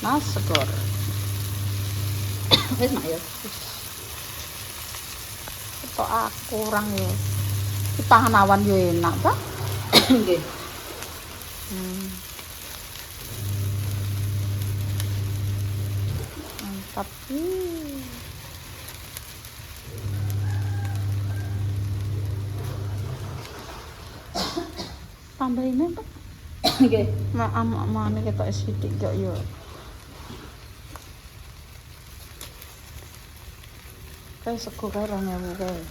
Nasi segor. Wis mak ya. Ketok aku kurang ya. Dipangan awan yo enak, Pak. Nggih. Mantap. Tambahin Pak. Nggih. Mana ketok sithik kok yo. Kayak sego kae 2000 kae.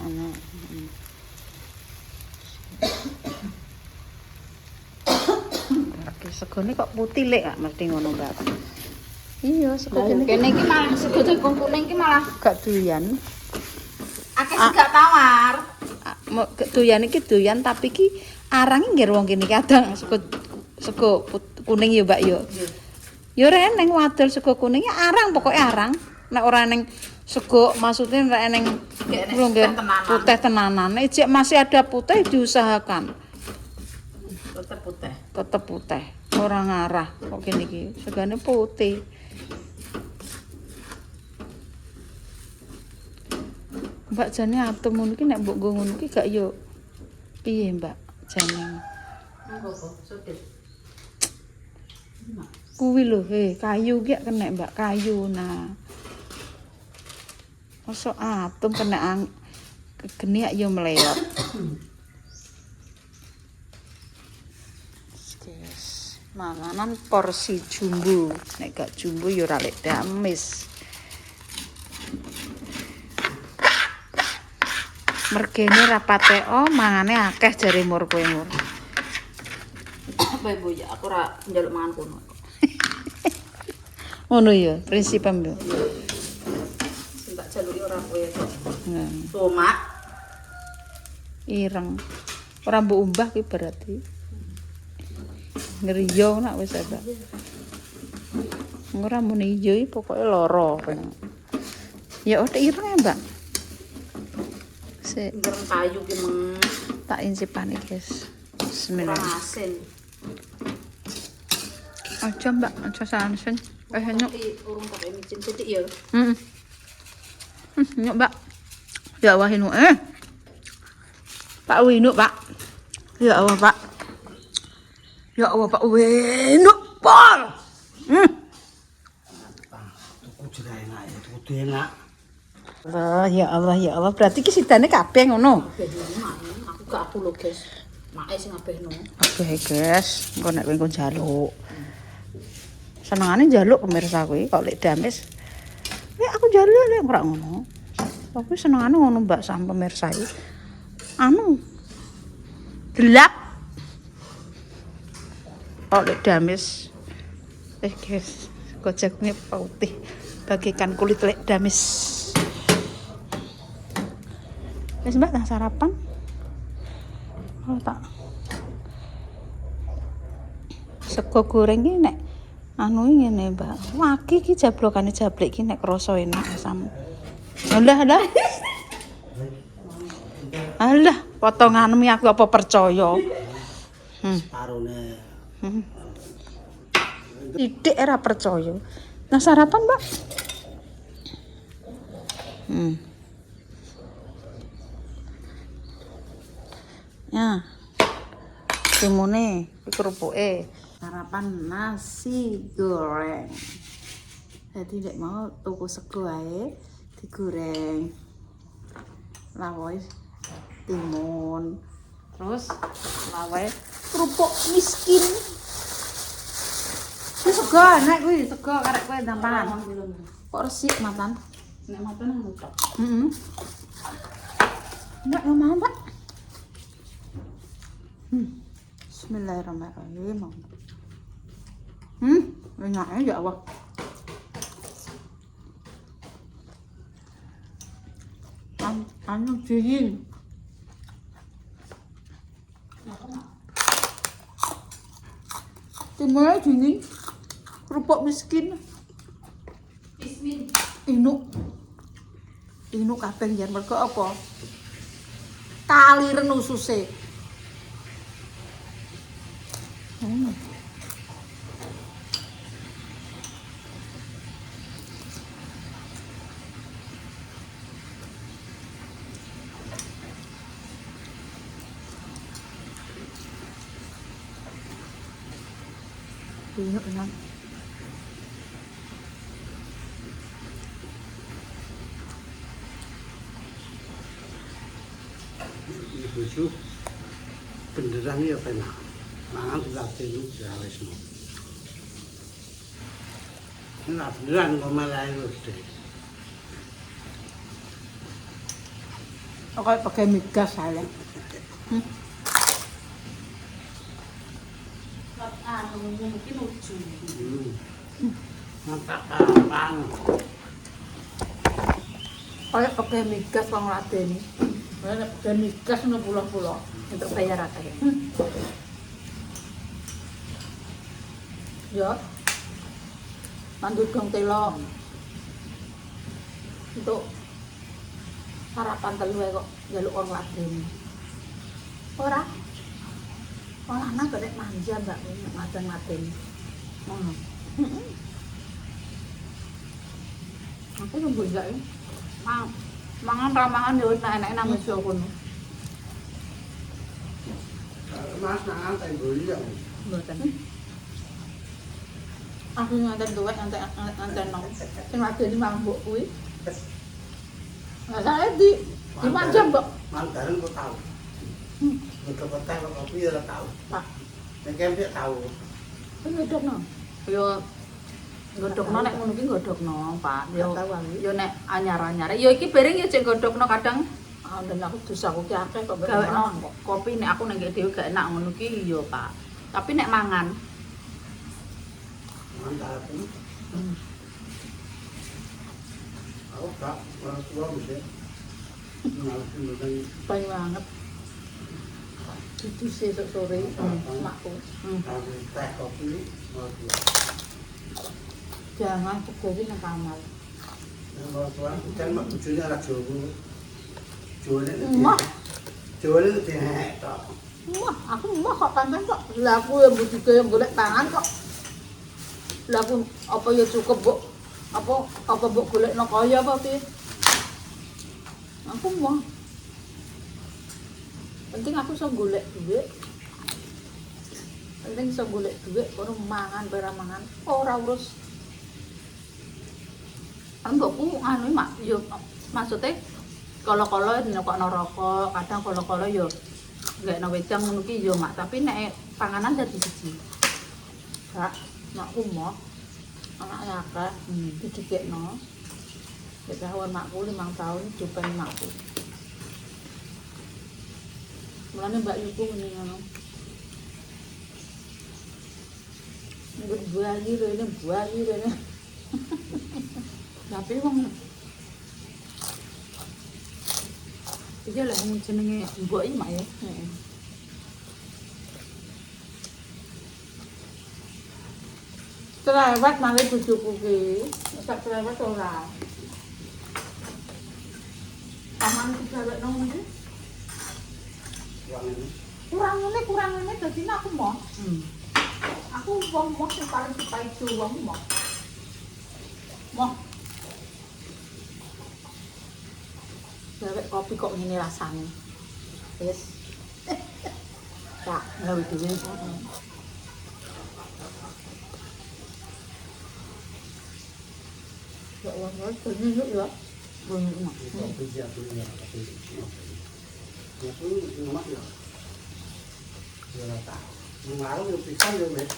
Ana. Oke, segone kok putih lek gak mesti ngono, Mbak. Iya, sego Kene iki malah sego jagung kuning iki malah gak doyan. akeh gak tawar. Doyan iki doyan tapi ki arang nggih wong kene kadang sego kuning ya, Mbak yo. Ya ora eneng wadol sego kuning arang pokoke arang. Nek ora eneng sego maksudnya nek eneng putih tenanan. Nek jek masih ada putih diusahakan. Tetep putih. Ora ngarah kok kene iki. Segane putih. Mbak jane atom ngono iki nek mbok nggo ngono iki gak yo piye, Mbak? Jane. Engko kok sudut. Kuwi lho, kayu ki kena, Mbak, kayu. Nah. Mosok atom kena geniak yo meleot. Guys, manganan porsi jumbo. Nek gak jumbo yo ora lek damis. Mergene rapate mangane akeh jare mur kowe mur. Apa ibu ya aku ora njaluk mangan kono. Ngono ya, prinsipem yo. Sing tak jaluki ora kowe kok. Nah, Tomat. ireng. Ora mbok umbah ki berarti. Ngriyo nak wis ada. Ora muni ijo iki pokoke lara. Ya udah ireng ya, Mbak. Sik Ireng kayu ki meng tak insipane, guys. Bismillah. ora asin. Aja, Mbak, aja sansen. Enak. Urung pakai micin sithik ya. Nyok, Mbak. Ya Allah inu Pak Winu, Pak. Ya Allah, Pak. Ya Allah, Pak Winu, Pol. Tuku juga enak ya, tuku enak. Ya Allah. Berarti ki sidane kabeh ngono. Aku gak aku lho, guys. Make sing abehno. Oke, guys. Engko nek kowe njaluk. Senengane njaluk pemirsa kuwi kok lek damis. Aku njaluk lek ora ngono. Aku senengane ngono, Mbak, sama pemirsa iki. Gelap. Kok lek damis. Guys, gojeknya putih bagikan kulit lek damis. Wis, Mbak, tak sarapan. Oh, tak. Sego goreng iki nek anu ngene, Mbak. Wagi iki jablokane jablek iki nek krasa enak asam. Alah. Alah, potonganmu aku apa percaya. Parone. Titik ora percaya. Nah, sarapan, Mbak. Ya. Timune kerupuke sarapan nasi goreng. Jadi nek mau tuku sego ae digoreng. Lawoe timun. Terus lawoe kerupuk miskin. Iki sego enak kuwi, sego karek kowe tampangan. Kok resik matan? Nek mata nang mutok. Enak yo mau, Pak. Bismillahirrahmanirrahim. Enak ya Allah. Anu dingin. Timurnya dingin. Kerupuk miskin. Bismin. Inu kabeh yen mergo apa? Kaliren ususe. Hmm. Buyuk enak. Ibu beneran ya penak. Mangan dilatih lu ya wis. Nah, beneran kok malah wis deh. Kayak pakai migas saya. Mungkin lucu. Mantap apaan? Kayak pakai migas wong ladeni. Kayak pakai migas ngono pulau-pulau untuk bayar akeh. Ya. Mandut gong telo. Untuk sarapan telu kok njaluk wong ladeni. Ora. Wong anak kok nek manja mbak ngaten-ngaten. Ngono. Aku nunggu ya. Mangan ramangan yo enak-enak nang meja kono. Mas mangan tembok ya. Mboten. Aku nganten tuwek nganten nong. Sing ladeni mambuk kuwi. Nah, saya di manja mbok. Mandarin kok tahu. Betul-betul kok kopi ya tahu. Pak, Nek kempe tahu. nggodhokno. Yo nggodhokno nek ngono ki nggodhokno, Pak. Yo nek anyar-anyar. Yo iki bareng yo cek nggodhokno kadang dan aku dosaku ki akeh kok gawekno kopi nek aku nang dhewe gak enak ngono ki yo, Pak. Tapi nek mangan Mantap. Aku gak orang tua bisa. paling banget. Itu sesuk sore makku. Aku teh kopi mau tua. Jangan pergi nang kamar. Mau tua kan mak bojone ora jowo. Jowone Mah, Jowone dihek tok. aku mah kok pancen kok. Lah aku yang butuh yang golek tangan kok. Lah aku apa ya cukup, Bu? Apa Bu golekno kaya apa piye? Aku mah penting aku iso golek duit. Penting iso golek duit baru mangan barang mangan ora urus. Mbokku anu mak yo maksudnya kala-kala nyokokno rokok, kadang kala-kala yo gakno wedang ngono ki yo mak, tapi nek panganan dadi siji. Kak, makku mah anaknya akeh didikekno. Wis awon makku 5 tahun jupen makku. Mulane Mbak Yuku ngene ngono. Nggih buayi rene. Tapi wong iki lek jenenge mbok iki mak ya. Heeh. Cerewet male bojoku ki. Sak cerewet ora. Aman cerewet nang ndi? Kurang ngene dadi aku mau. Aku wong mau sing paling sepaido wong mau. Mau. Gawek kopi kok ngene rasane. Wis. Tak gawe dhewe. Ya Allah, terus yuk ya. Banyak mak. Kopi ya punya kopi. Ya pun rumah ya. Ya tak. Mengaruh yo pisan yo wis.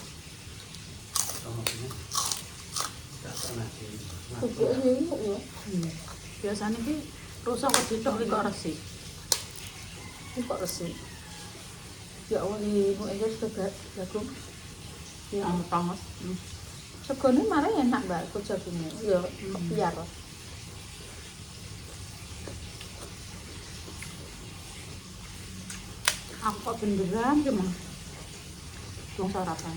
Kopinya. Tak sana sih. Kopi ini yuk ya. Biasane ki rusak kok ditok kok resik. Iki kok resik. Ya Allah iki kok enggak sudah jagung. Ya panas. Segone mare enak Mbak kok jagungnya. Ya biar. Aku kok beneran ki mah. Wong sarapan.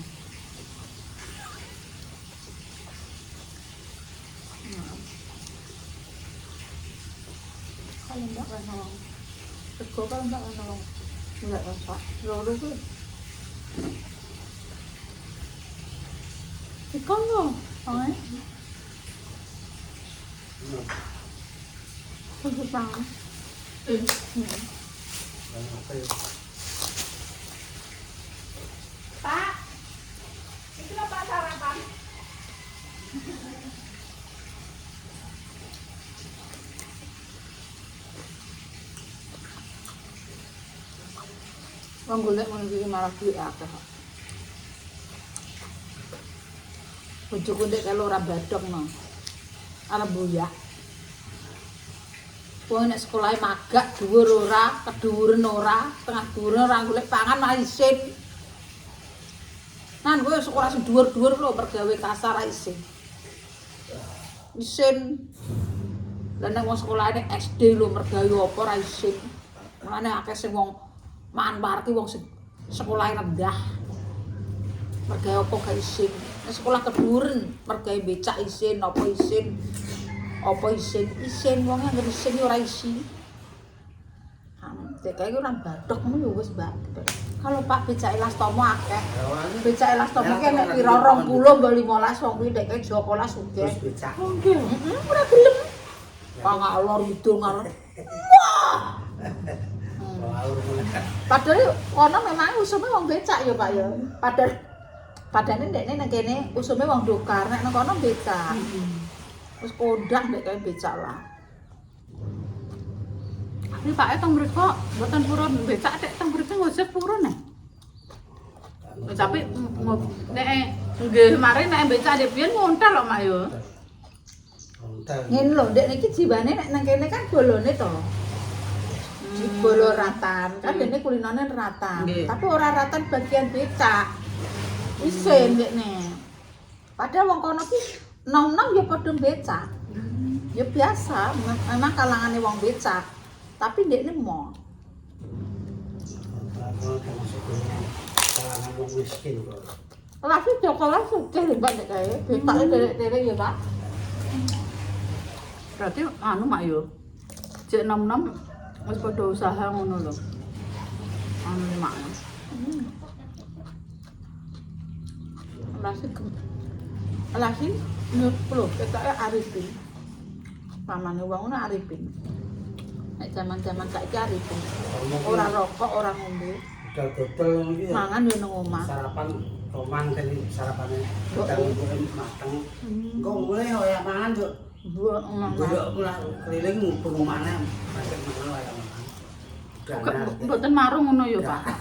Kalau enggak kan nolong. Sego kalau enggak kan nolong. Enggak rasa. Loro tuh. Ikan lho. Oke. Khusus banget. Pak, itu apa sarapan? Wong golek ngono iki malah duwe akeh. Bojoku ndek kelo ora badhokno. Arep boyak. Wong nek sekolahe magak dhuwur ora, kedhuwuren ora, tengah dhuwur ora golek pangan malah isin. Nan kowe sekolah sing dhuwur-dhuwur lho pergawe kasar ra isin. Isin. Lah nek wong sekolahane SD lho mergawe apa ra isin. Mulane akeh sing wong manpar ki wong sing sekolahe rendah. Mergawe apa gak isin. Nek sekolah kedhuwuren mergawe becak isin, apa isin. Apa isin wong anggere isin ora isi. Dek kae ora bathok ngono ya wis, Mbak. Kalau Pak becak elastomo akeh. Becak elastomo ki nek pira 20 mbok 15 wong kuwi dek kae Joko lah sugih. Terus becak. Nggih, ora gelem. Pangalor idung ngarep. Wah. Alur mulai. Padahal kono memang usume wong becak ya, Pak ya. Padahal ndekne nang kene usume wong dokar, nek nang kono becak. Terus kodang dek kae becak lah. Ini Pak teng mriku mboten purun becak tek teng mriku ngojek purun nek. Tapi nek nggih mari nek becak dek biyen ngontel kok Mak yo. Ngene lho, ndek niki jiwane nek nang kene kan bolone to. Bolo ratan, kan dene kulinane ratan. Tapi ora ratan bagian becak. Isin ndekne. Padahal wong kono ki nom-nom ya padha becak. Ya biasa, memang kalangane wong becak. Tapi ndekne mo. Kalangan wong miskin kok. Lagi Joko lah sugih lho Mbak nek kae. Becake derek-derek ya, Pak. Berarti anu Mak yo. Jek nom-nom wis padha usaha ngono lho. Anu Mak. Lagi menurut lho ketoke Arifin. Pamane wong ngono Arifin. Nek zaman-zaman saiki Arifin. Ora rokok, ora ngombe. Dodol iki ya. Mangan yo nang omah. Sarapan roman tadi sarapane mateng mateng. Engko mulai ya mangan yo. Mbok Golek pulang keliling mumpung mana macam mana wae mangan. Udah mboten marung ngono yo, Pak.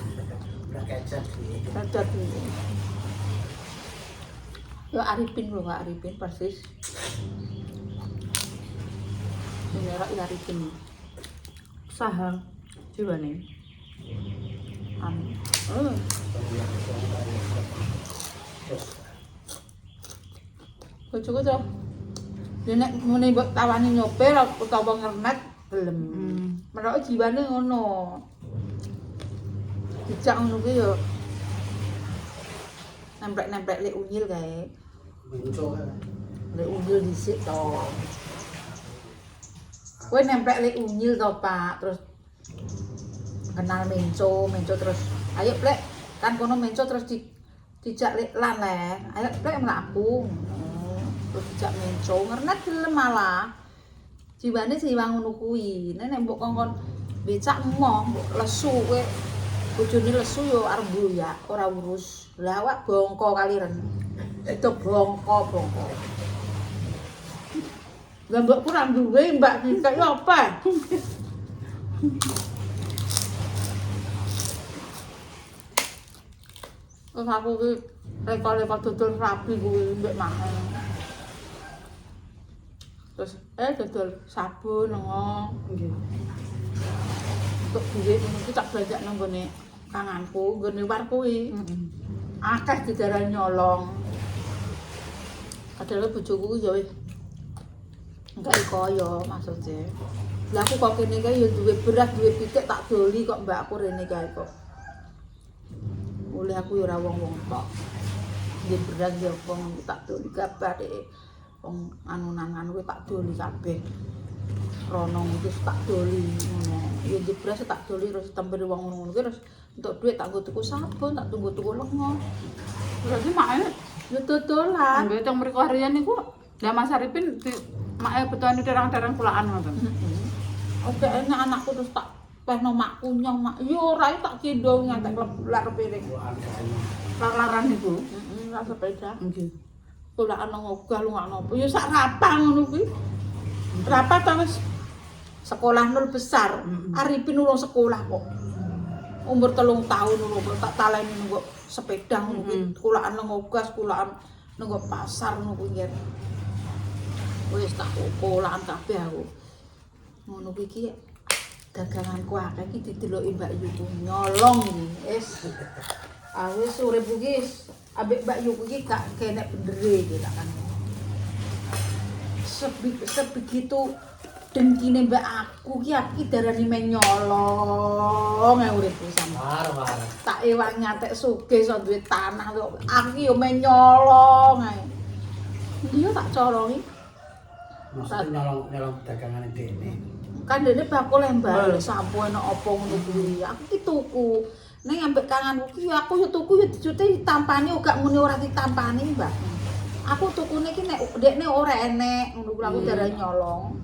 udah kecap. Dadat iki. Yo Arifin lho, Kak Arifin persis. Ini ora Arifin. Saha jiwane. Bojoku to. Nek muni mbok tawani nyopir utawa ngernet gelem. Menawa jiwane ngono. Dijak ngono ki yo nemplek-nemplek lek unyil kae. Muncul Lek unyil dhisik to. Kowe nemplek lek unyil to, Pak. Terus kenal menco terus ayo plek kan kono menco terus dijak lek lan le. Ayo plek mlaku. Terus dijak menco ngernet gelem malah. Jiwane siwang ngono kuwi. Nek mbok kongkon becak emoh, mbok lesu kowe. Bojone lesu yo arep boyak, ora urus. Lah awak bongko kaliren. Itu bongko. Lah mbok kurang duwe Mbak Nika yo apa? Terus aku ki rekor-rekor dodol rapi kuwi mbek mangan. Terus dodol sabun ngono. Nggih. Untuk duit iki tak belanja nang gone kanganku, gone war kuwi. Akeh didarani nyolong. Padahal bojoku ya wis enggak kaya maksudnya. Lah aku kok kene kae ya duwe beras, duwe pitik tak doli kok mbakku rene kae kok. Oleh aku ya ora wong-wong tok. Nggih beras ya wong tak doli kabeh dhek. Wong anu-anu kuwi tak doli kabeh. Rono iki tak doli ngono. Ya beras tak doli terus temper wong ngono kuwi terus entuk dhuwit tak nggo tuku sabun, tak tunggu tuku lenga. Berarti mak Yo dodolan. Nggih teng mriku harian niku lah Mas Arifin di mak betuane derang-derang pulaan ngoten. Oke enak anakku terus tak pehno makku nyong mak. Yo ora tak gendong ngantek lar piring. Lar-laran niku. Heeh, lar sepeda. Nggih. Pulaan nang ogah lu gak nopo. Yo sak rapang ngono kuwi. Rapat terus sekolah nol besar. Arifin urung sekolah kok. Umur 3 tahun ngono tak taleni nunggu sepeda ngono kuwi. Kulaan nang ogah, kulaan nunggu pasar ngono kuwi nggih. Wis tak kulaan kabeh aku. Ngono kuwi iki daganganku akeh iki dideloki Mbak Yu ku nyolong iki. Wis wis urip iki ambek Mbak Yu iki gak kenek bendere iki tak kan. Sebegitu dengkine mbak aku ki darani men nyolong uripku sampe. Tak ewangi ngantek sugih iso duwe tanah kok. Aku ki yo men nyolong ae. Iya tak colongi. Maksudnya nyolong dagangane dene. Kan dene bakul lembar sampo enak apa ngono kuwi. Aku ki tuku. Ning ambek kanganku ki aku yo tuku yo dijute ditampani gak muni ora ditampani, Mbak. Aku tukune ki nek dekne ora enek ngono kuwi aku darani nyolong.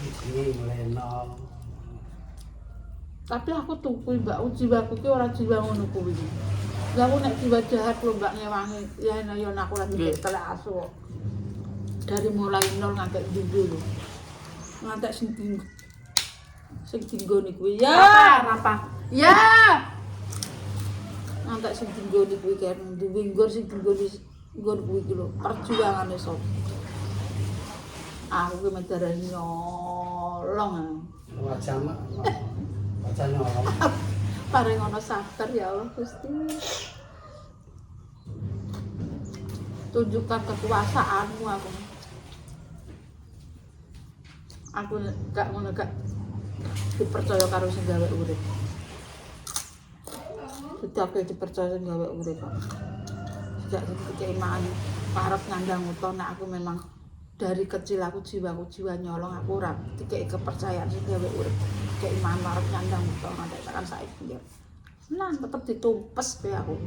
Iki muleno. Tapi aku tuku Mbak, jiwaku ki ora jiwa ngono kuwi. Lah aku nek jiwa jahat lho Mbak ngewangi, ya yen aku lagi telek asu. Dari mulai nol ngantek dulu. Ngantek sing dinggo niku ya. Apa? Ya. Ngantek sing dinggo niku kan duwe nggon sing dinggo nggon kuwi ki lho, perjuangane sop. Aku ki medarani nyolong. Wajah nyolong. Paring ana sabar ya Allah Gusti. Tunjukkan kekuasaanmu aku. Aku gak ngono gak dipercaya karo sing gawe urip. Tidak dipercaya sing gawe urip. Tidak keimaan parep ngandang uta nek aku memang dari kecil aku jiwa nyolong aku ora dikek kepercayaan sing gawe urip. Keimaan parep ngandang uta nganti tekan saiki ya. Nah, tetep ditumpes be aku.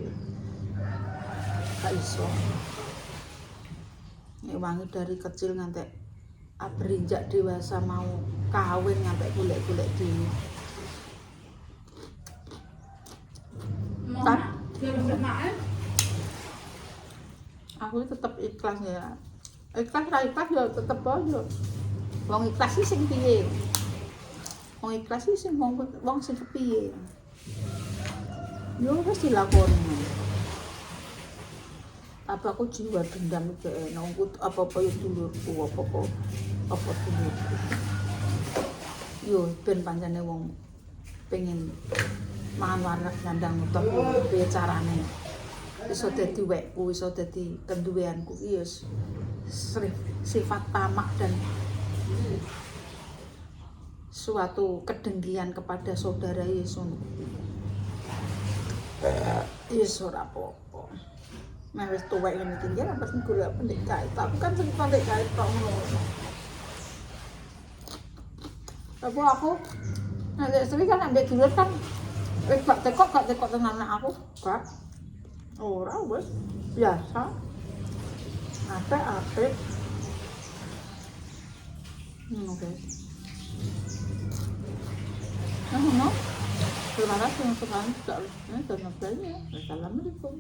Gak iso. Ngewangi dari kecil nganti berinjak dewasa mau kawin nganti golek-golek dhewe. Aku tetep ikhlas ya. Ikhlas ra ikhlas ya tetep aja. Wong ikhlas iki sing piye? Wong ikhlas iki sing wong sing kepiye? Yo wis dilakoni. Apa aku jiwa dendam iki enak apa-apa ya dulurku apa dulurku. Yo ben pancene wong pengen mangan wareg nandang utawa piye carane iso dadi wekku, iso dadi kenduweanku iki ya sifat tamak dan suatu kedengkian kepada saudara Yesus. Yes ora apa-apa. Nek wis tuwek ngene iki ya apa sing golek pendek kae. Tapi kan sing pendek kae tok ngono. Tapi aku nek istri kan ambek dulur kan gak tekok tenan aku. Gak. Ora wis biasa. Apik. Oke. Nah, terima kasih untuk kalian sudah nonton. Assalamualaikum.